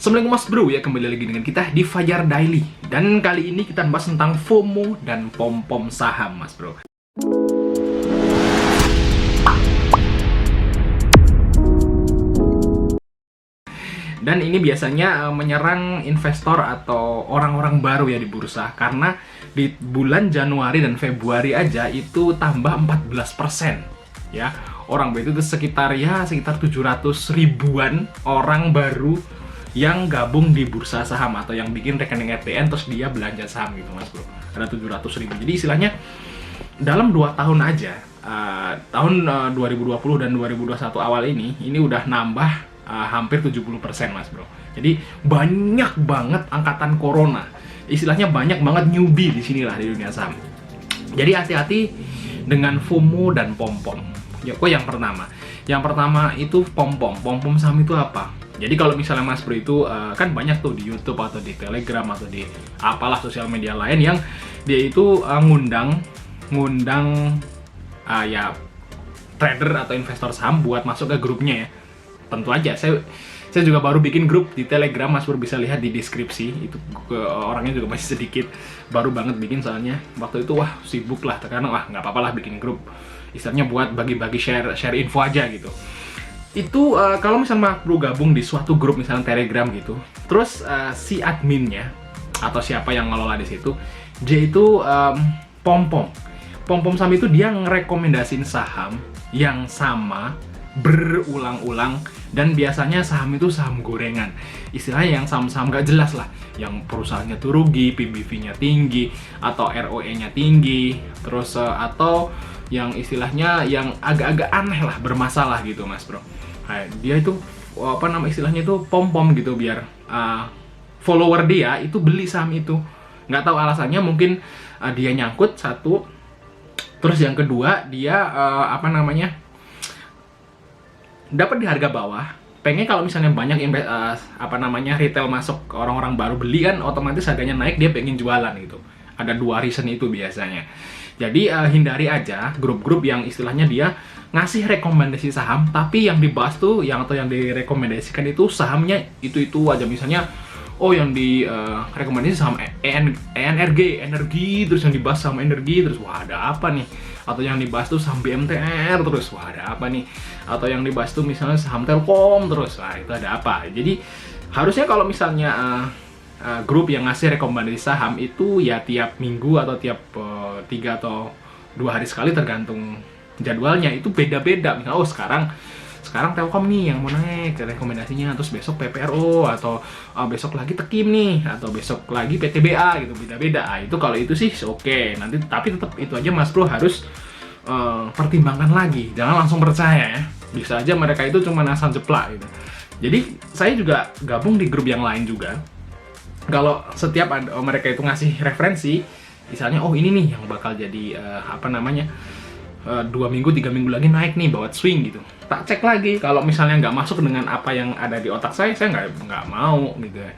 Assalamualaikum Mas Bro, ya kembali lagi dengan kita di Fajar Daily. Dan kali ini kita bahas tentang FOMO dan pom-pom saham Mas Bro. Dan ini biasanya menyerang investor atau orang-orang baru ya di bursa. Karena di bulan Januari dan Februari aja itu tambah 14%. Ya, orang baru itu sekitar 700 ribuan orang baru yang gabung di bursa saham atau yang bikin rekening RTN terus dia belanja saham gitu Mas Bro. Ada 700 ribu. Jadi istilahnya dalam 2 tahun aja, tahun 2020 dan 2021 awal ini udah nambah hampir 70% Mas Bro. Jadi banyak banget angkatan corona. Istilahnya banyak banget newbie di sinilah di dunia saham. Jadi hati-hati dengan FOMO dan pom-pom. Ya, yang pertama. Yang pertama itu pom-pom. Pom-pom saham itu apa? Jadi kalau misalnya Mas Bro itu kan banyak tuh di YouTube atau di Telegram atau di apalah sosial media lain yang dia itu ngundang ya trader atau investor saham buat masuk ke grupnya ya. Tentu aja saya juga baru bikin grup di Telegram, Mas Bro bisa lihat di deskripsi. Itu orangnya juga masih sedikit, baru banget bikin soalnya waktu itu sibuk lah, karena nggak apa-apa lah bikin grup istilahnya buat bagi-bagi share info aja gitu. Itu kalau misalnya Mas Bro gabung di suatu grup misalnya Telegram gitu, terus si adminnya atau siapa yang ngelola di situ, dia itu pom-pom saham itu dia ngerekomendasin saham yang sama berulang-ulang, dan biasanya saham itu saham gorengan, istilahnya yang saham-saham gak jelas lah, yang perusahaannya tuh rugi, PBV-nya tinggi atau ROE-nya tinggi, terus atau yang istilahnya yang agak-agak aneh lah, bermasalah gitu Mas Bro. Nah, dia itu istilahnya itu pom-pom gitu biar follower dia itu beli saham itu. Nggak tahu alasannya, mungkin dia nyangkut satu, terus yang kedua dia dapat di harga bawah. Pengen kalau misalnya banyak retail masuk, orang-orang baru beli kan otomatis harganya naik, dia pengen jualan gitu. Ada 2 reason itu biasanya. Jadi hindari aja grup-grup yang istilahnya dia ngasih rekomendasi saham, tapi yang dibahas tuh yang direkomendasikan itu sahamnya itu aja. Misalnya yang rekomendasi saham energi, terus yang dibahas saham energi, terus ada apa nih? Atau yang dibahas tuh saham BMTR, terus ada apa nih? Atau yang dibahas tuh misalnya saham Telkom, terus itu ada apa? Jadi harusnya kalau misalnya grup yang ngasih rekomendasi saham itu ya tiap minggu atau tiap 3 atau 2 hari sekali, tergantung jadwalnya, itu beda-beda. Misalnya sekarang Telkom nih yang mau naik rekomendasinya, terus besok PPRO, atau besok lagi Tekim nih, atau besok lagi PTBA gitu, beda-beda. Itu kalau itu sih oke. Nanti tapi tetap itu aja Mas Bro harus pertimbangkan lagi, jangan langsung percaya ya. Bisa aja mereka itu cuma asal jeplak gitu. Jadi saya juga gabung di grup yang lain juga. Kalau setiap mereka itu ngasih referensi, misalnya ini nih yang bakal jadi 2 minggu 3 minggu lagi naik nih, bawa swing gitu, tak cek lagi. Kalau misalnya nggak masuk dengan apa yang ada di otak saya nggak mau gitu ya.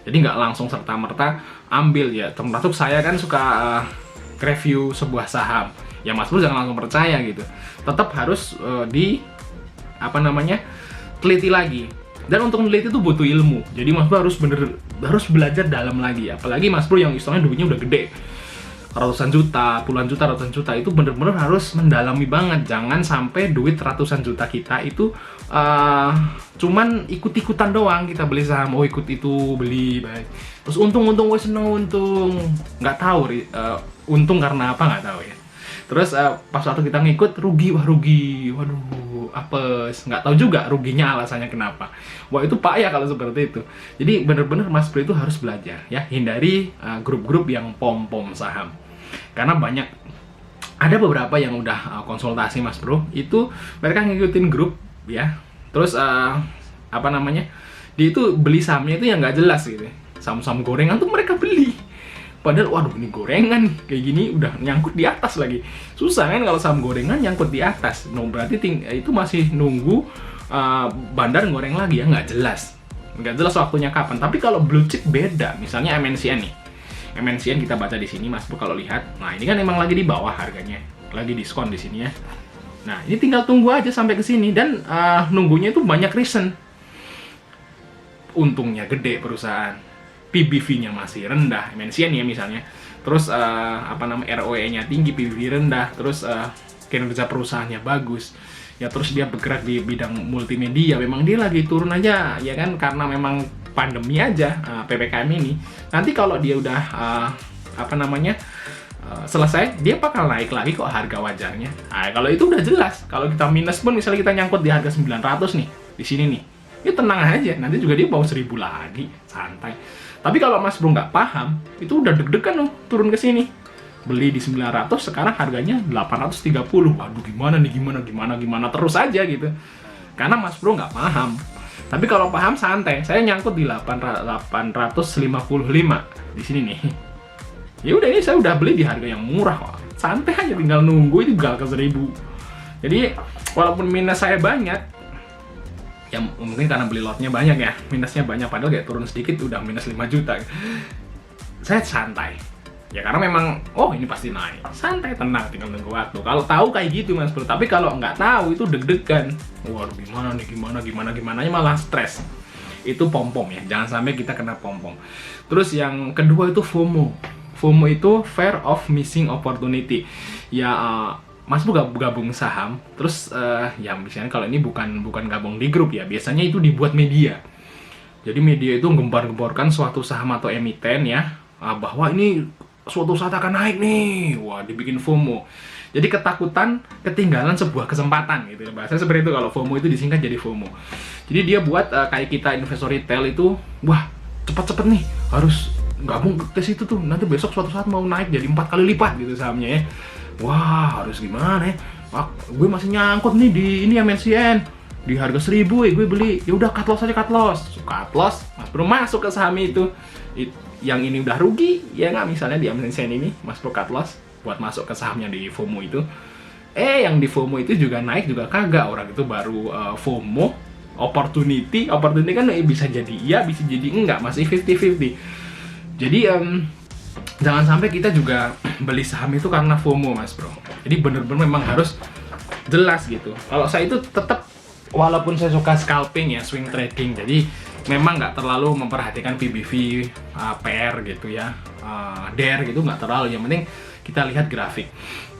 Jadi nggak langsung serta-merta ambil ya. Termasuk saya kan suka review sebuah saham ya, Mas Bro jangan langsung percaya gitu. Tetap harus teliti lagi. Dan untuk meneliti itu butuh ilmu. Jadi Mas Bro harus belajar dalam lagi. Apalagi Mas Bro yang istilahnya duitnya udah gede, ratusan juta, puluhan juta, ratusan juta, itu bener-bener harus mendalami banget. Jangan sampai duit ratusan juta kita itu cuman ikut-ikutan doang. Kita beli saham, ikut itu beli, baik. Terus untung, seneng untung. Nggak tahu untung karena apa, nggak tahu ya. Terus pas waktu kita ngikut rugi, waduh, apes, nggak tahu juga ruginya alasannya kenapa. Itu payah kalau seperti itu. Jadi bener-bener Mas Bro itu harus belajar ya, hindari grup-grup yang pom-pom saham. Karena ada beberapa yang udah konsultasi Mas Bro, itu mereka ngikutin grup ya. Terus dia itu beli sahamnya itu yang nggak jelas gitu. Saham-saham gorengan tuh mereka beli. Padahal ini gorengan nih, kayak gini udah nyangkut di atas lagi. Susah kan kalau saham gorengan nyangkut di atas. Berarti itu masih nunggu bandar goreng lagi ya, nggak jelas waktunya kapan. Tapi kalau blue chip beda. Misalnya MNCN nih, MNCN kita baca di sini Mas Bro kalau lihat. Nah ini kan emang lagi di bawah harganya, lagi diskon di sini ya. Nah ini tinggal tunggu aja sampai ke sini, dan nunggunya itu banyak reason. untungnya gede perusahaan, PBV-nya masih rendah, MNCN ya misalnya, terus ROE-nya tinggi, PBV rendah, terus kinerja perusahaannya bagus, ya terus dia bergerak di bidang multimedia, memang dia lagi turun aja, ya kan, karena memang pandemi aja, PPKM ini. Nanti kalau dia udah selesai, dia bakal naik lagi kok harga wajarnya. Nah, kalau itu udah jelas. Kalau kita minus pun, misalnya kita nyangkut di harga 900 nih, di sini nih, ya tenang aja, nanti juga dia mau 1000 lagi, santai. Tapi kalau Mas Bro nggak paham, itu udah deg-degan loh turun ke sini. Beli di 900, sekarang harganya 830. Waduh, gimana nih, gimana terus aja gitu. Karena Mas Bro nggak paham. Tapi kalau paham, santai. Saya nyangkut di 855 di sini nih. Ya udah, ini saya udah beli di harga yang murah kok. Santai aja, tinggal nunggu itu bakal ke 1000. Jadi walaupun minus saya banyak, ya mungkin karena beli lotnya banyak ya, minusnya banyak, padahal kayak turun sedikit udah minus 5 juta. Saya santai. Ya karena memang, oh ini pasti naik. Santai, tenang, tinggal nunggu waktu. Kalau tahu kayak gitu Mas Bro, tapi kalau nggak tahu itu deg-degan. Waduh, gimana nih, gimana malah stres. Itu pom-pom ya, jangan sampai kita kena pom-pom. Terus yang kedua itu FOMO. FOMO itu Fear of Missing Opportunity. Ya, Mas Bro gabung saham, terus ya misalnya kalau ini bukan gabung di grup ya, biasanya itu dibuat media. Jadi media itu gembar-gemborkan suatu saham atau emiten ya, bahwa ini suatu saat akan naik nih. Wah, dibikin FOMO. Jadi ketakutan ketinggalan sebuah kesempatan gitu. Bahasanya seperti itu, kalau FOMO itu disingkat jadi FOMO. Jadi dia buat kayak kita investor retail itu, wah, cepet-cepet nih harus gabung ke situ tuh, nanti besok suatu saat mau naik jadi 4 kali lipat gitu sahamnya ya. Wah, harus gimana ya? Gue masih nyangkut nih di ini MNCN di harga 1000 ya, gue beli. Ya udah, cut loss aja, cut loss. Mas Bro masuk ke saham itu. Yang ini udah rugi, ya nggak, misalnya di MNCN ini Mas Bro cut loss buat masuk ke sahamnya di FOMO itu. Yang di FOMO itu juga naik juga kagak, orang itu baru FOMO opportunity kan bisa jadi iya, bisa jadi enggak, masih 50-50. Jadi jangan sampai kita juga beli saham itu karena FOMO Mas Bro. Jadi bener-bener memang harus jelas gitu. Kalau saya itu tetap, walaupun saya suka scalping ya, swing trading, jadi memang nggak terlalu memperhatikan PBV, PR gitu ya, DER gitu nggak terlalu. Yang penting kita lihat grafik.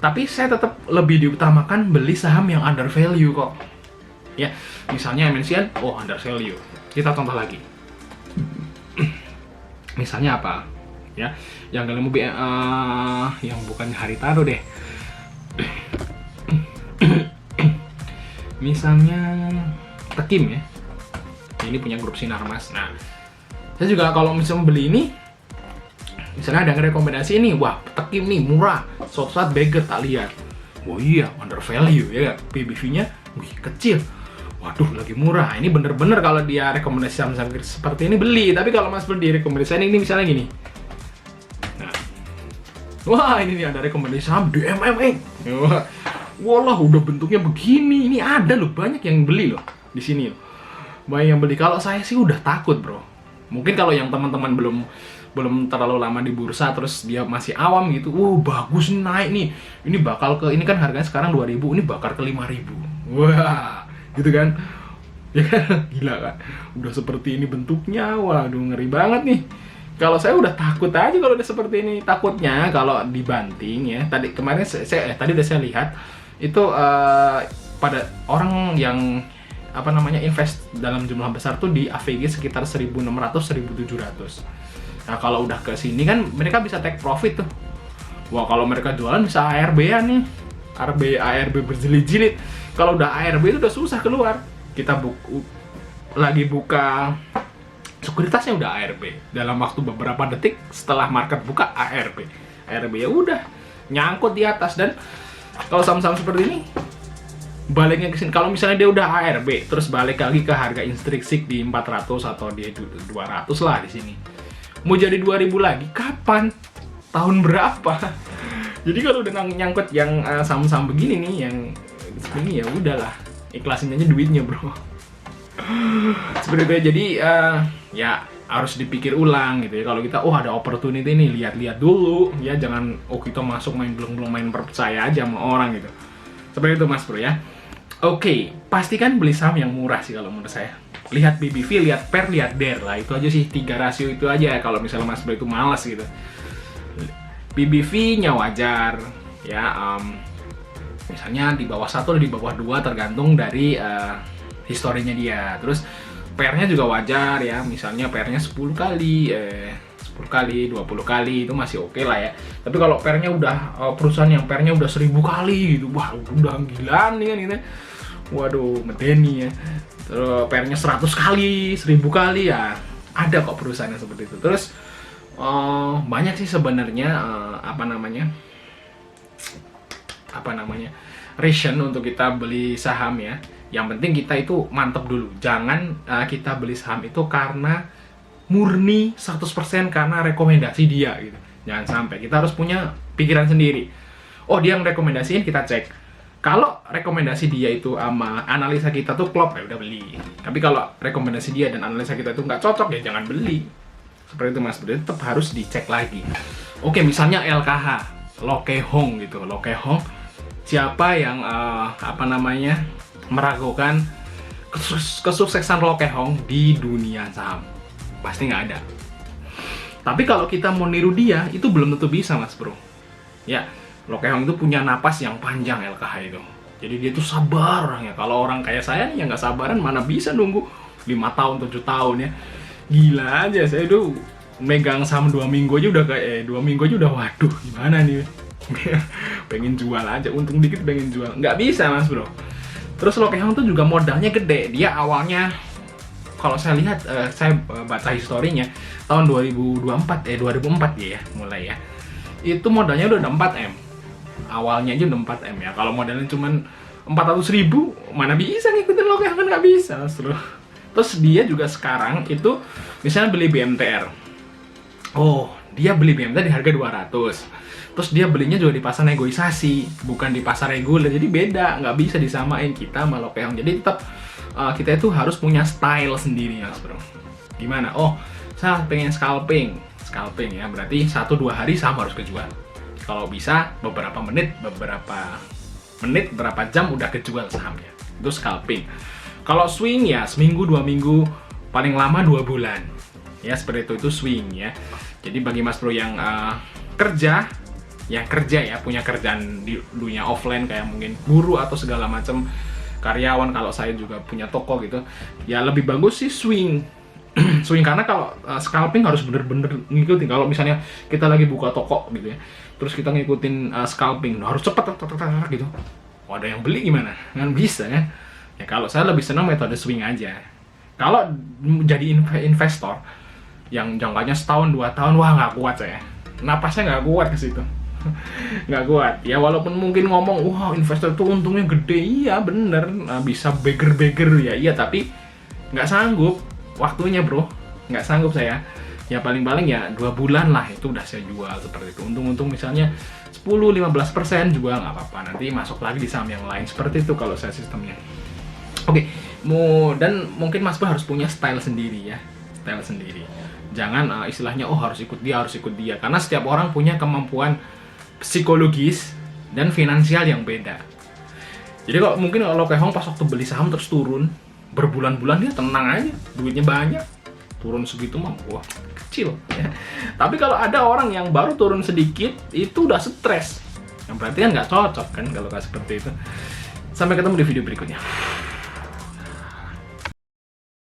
Tapi saya tetap lebih diutamakan beli saham yang under value kok. Ya, misalnya MNCN, under value. Kita contoh lagi. Misalnya apa? Ya, yang kalian mau yang bukan Haritano deh. Misalnya Tekim ya. Ini punya grup Sinarmas. Nah, saya juga kalau misalnya beli ini, misalnya ada rekomendasi ini, wah Tekim nih murah, suatu saat beggar tak lihat. Oh iya, under value ya, PBV-nya kecil. Waduh, lagi murah. Ini bener-bener kalau dia rekomendasi saham-saham seperti ini beli. Tapi kalau Mas Bro di rekomendasi ini misalnya gini. Nah, wah ini nih ada rekomendasi saham DMME. Wah, udah bentuknya begini. Ini ada loh, banyak yang beli loh di sini loh. Banyak yang beli. Kalau saya sih udah takut Bro. Mungkin kalau yang teman-teman belum terlalu lama di bursa, terus dia masih awam gitu, bagus nih, naik nih. Ini bakal ini kan harganya sekarang 2000, ini bakal ke 5000. Wah, gitu kan, ya kan, gila kan, udah seperti ini bentuknya, waduh ngeri banget nih. Kalau saya udah takut aja kalau udah seperti ini. Takutnya kalau dibanting ya, tadi udah saya lihat itu pada orang yang invest dalam jumlah besar tuh di AVG sekitar 1600-1700. Nah kalau udah ke sini kan mereka bisa take profit tuh. Wah, kalau mereka jualan bisa ARB-an nih, ARB berjilid-jilid. Kalau udah ARB itu udah susah keluar. Kita lagi buka sekuritasnya udah ARB. Dalam waktu beberapa detik setelah market buka ARB ya udah nyangkut di atas. Dan kalau saham-saham seperti ini baliknya ke sini, kalau misalnya dia udah ARB terus balik lagi ke harga intrinsik di 400 atau di 200 lah di sini. Mau jadi 2000 lagi kapan? Tahun berapa? Jadi kalau udah nyangkut yang saham-saham begini nih, yang segini, ya udahlah, ikhlasin aja duitnya Bro. Seperti itu ya. Jadi ya harus dipikir ulang gitu ya. Kalau kita ada opportunity nih, lihat-lihat dulu ya, jangan kita masuk belum main percaya aja sama orang gitu. Seperti itu Mas Bro ya. Oke, pastikan beli saham yang murah sih kalau menurut saya. lihat BBV, lihat PER, lihat DER lah. Itu aja sih, 3 rasio itu aja kalau misalnya Mas Bro itu malas gitu. BBV-nya wajar ya, misalnya di bawah 1 atau di bawah 2 tergantung dari historinya dia. Terus PER-nya juga wajar ya, misalnya PER-nya 10 kali, 10 kali, 20 kali itu masih oke lah ya. Tapi kalau PER-nya udah perusahaan yang PER-nya udah 1000 kali gitu, wah udah gila nih kan ini. Waduh, medeni ya. Terus PER-nya 100 kali, 1000 kali ya. Ada kok perusahaan yang seperti itu. Terus banyak sih sebenarnya apa namanya ration untuk kita beli saham ya. Yang penting kita itu mantep dulu. Jangan kita beli saham itu karena murni 100% karena rekomendasi dia gitu. Jangan sampai. Kita harus punya pikiran sendiri. Oh, dia yang rekomendasiin, kita cek. Kalau rekomendasi dia itu sama analisa kita tuh klop, ya udah beli. Tapi kalau rekomendasi dia dan analisa kita itu nggak cocok, ya jangan beli. Seperti itu Mas, berarti tetap harus dicek lagi. Oke, misalnya LKH, Lokehong gitu. Lokehong, siapa yang meragukan kesuksesan Lokehong di dunia saham? Pasti nggak ada. Tapi kalau kita mau niru dia, itu belum tentu bisa Mas Bro. Ya, Lokehong itu punya napas yang panjang LKH itu. Jadi dia tuh sabar orangnya. Kalau orang kayak saya nih yang nggak sabaran, mana bisa nunggu 5 tahun, 7 tahun ya. Gila aja, saya tuh megang saham 2 minggu aja udah kayak 2 minggu aja udah waduh gimana nih. Pengen jual aja, untung dikit pengen jual. Nggak bisa Mas Bro. Terus Lokehong tuh juga modalnya gede. Dia awalnya, kalau saya lihat, saya baca historinya, tahun 2004 ya mulai ya. Itu modalnya udah 4M. Awalnya aja udah 4M ya. Kalau modalnya cuman 400.000, mana bisa ngikutin Lokehong, kan nggak bisa Mas Bro. Terus dia juga sekarang itu misalnya beli BMTR. Oh, dia beli BMTR di harga 200. Terus dia belinya juga di pasar negosiasi, bukan di pasar reguler. Jadi beda, nggak bisa disamain kita sama Lokehong. Jadi tetap kita itu harus punya style sendiri ya Mas Bro. Gimana? Oh, saya pengen scalping ya. Berarti 1-2 hari saham harus kejual. Kalau bisa beberapa menit, berapa jam udah kejual sahamnya. Itu scalping. Kalau swing ya seminggu, 2 minggu, paling lama 2 bulan. Ya seperti itu swing ya. Jadi bagi Mas Bro yang kerja ya, punya kerjaan di dunia offline kayak mungkin guru atau segala macam karyawan, kalau saya juga punya toko gitu, ya lebih bagus sih swing. Swing karena kalau scalping harus bener-bener ngikutin. Kalau misalnya kita lagi buka toko gitu ya, terus kita ngikutin scalping, harus cepet gitu. Oh, ada yang beli gimana? Nggak bisa ya. Ya kalau saya lebih senang metode swing aja. Kalau jadi investor yang jangkanya setahun 2 tahun, wah nggak kuat saya. Napasnya nggak kuat ke situ. Nggak kuat. Ya walaupun mungkin ngomong, wah investor itu untungnya gede, iya bener. Nah, bisa beger ya, iya tapi nggak sanggup waktunya Bro. Nggak sanggup saya. Ya paling-paling ya 2 bulan lah itu udah saya jual seperti itu. Untung-untung misalnya 10-15% juga nggak apa-apa. Nanti masuk lagi di saham yang lain. Seperti itu kalau saya sistemnya. Oke, dan mungkin Mas Bro harus punya style sendiri ya, style sendiri. Jangan istilahnya harus ikut dia, karena setiap orang punya kemampuan psikologis dan finansial yang beda. Jadi kalau mungkin kalau Lokehong pas waktu beli saham terus turun berbulan-bulan, dia tenang aja, duitnya banyak, turun segitu mah wah kecil ya. Tapi kalau ada orang yang baru turun sedikit itu udah stres, yang berarti kan nggak cocok kan kalau kayak seperti itu. Sampai ketemu di video berikutnya.